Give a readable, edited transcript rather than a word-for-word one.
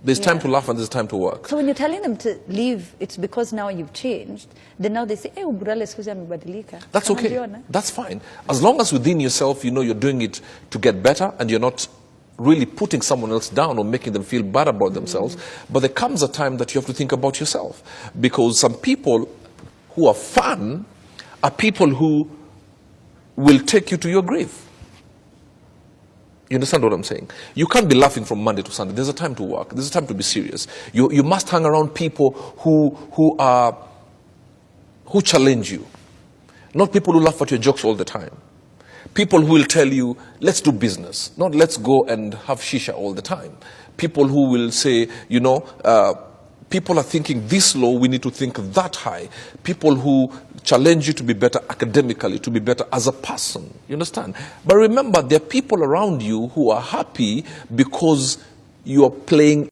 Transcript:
There's time to laugh and there's time to work. So when you're telling them to leave, it's because now you've changed. Then now they say, "Hey, Burale sikuzi amebadilika." That's okay. That's fine. As long as within yourself, you know you're doing it to get better and you're not really putting someone else down or making them feel bad about themselves. But there comes a time that you have to think about yourself. Because some people who are fun are people who will take you to your grave. You understand what I'm saying? You can't be laughing from Monday to Sunday. There's a time to work. There's a time to be serious. You must hang around people who challenge you. Not people who laugh at your jokes all the time. People who will tell you, let's do business. Not let's go and have shisha all the time. People who will say, you know, people are thinking this low, we need to think that high. People who challenge you to be better academically, to be better as a person. You understand? But remember, there are people around you who are happy because you are playing